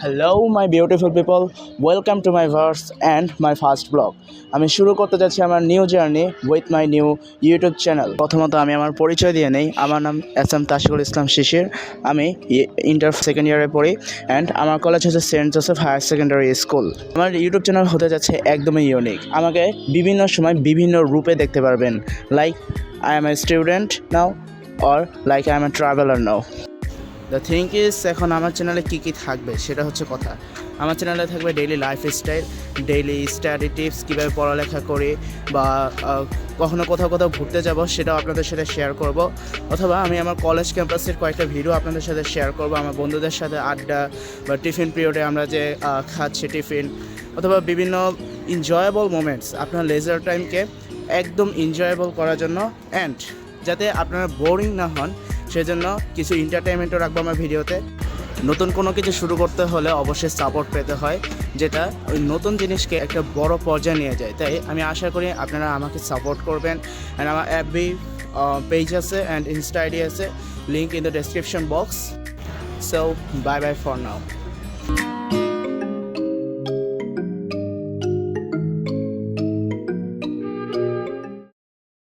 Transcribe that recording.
Hello my beautiful people, welcome to my verse and my first blog. আমি শুরু করতে যাচ্ছি আমার new journey with my new YouTube channel. প্রথমত আমি আমার পরিচয় দিয়ে নেই। আমার নাম এস এম তাশিকুল ইসলাম শিশির। আমি ইন্টার সেকেন্ড ইয়ারে পড়ি অ্যান্ড আমার কলেজ হচ্ছে Saint Joseph Higher Secondary School. আমার ইউটিউব চ্যানেল হতে যাচ্ছে একদমই ইউনিক। আমাকে বিভিন্ন সময় বিভিন্ন রূপে দেখতে পারবেন, like I M a student now or like I M a traveller now. The thing is, এখন আমার চ্যানেলে কী কী থাকবে সেটা হচ্ছে কথা। আমার চ্যানেলে থাকবে daily lifestyle, daily study tips, কীভাবে পড়ালেখা করি বা কখনো কোথাও কোথাও ঘুরতে যাব সেটাও আপনাদের সাথে শেয়ার করব। অথবা আমি আমার কলেজ ক্যাম্পাসের কয়েকটা ভিডিও আপনাদের সাথে শেয়ার করব, আমার বন্ধুদের সাথে আড্ডা বা টিফিন পিরিয়ডে আমরা যে খাচ্ছি টিফিন, অথবা বিভিন্ন এনজয়েবল মোমেন্টস আপনার লেজার টাইমকে একদম এনজয়েবল করার জন্য, অ্যান্ড যাতে আপনারা বোরিং না হন সেজন্য কিছু এন্টারটেনমেন্টও রাখবো আমার ভিডিওতে। নতুন কোনো কিছু শুরু করতে হলে অবশ্যই সাপোর্ট পেতে হয়, যেটা ওই নতুন জিনিসকে একটা বড় পর্যায়ে নিয়ে যায়। তাই আমি আশা করি আপনারা আমাকে সাপোর্ট করবেন। অ্যান্ড আমার এফবি পেজ আছে অ্যান্ড ইনস্টা আইডি আছে, link in the description box. So bye bye for now.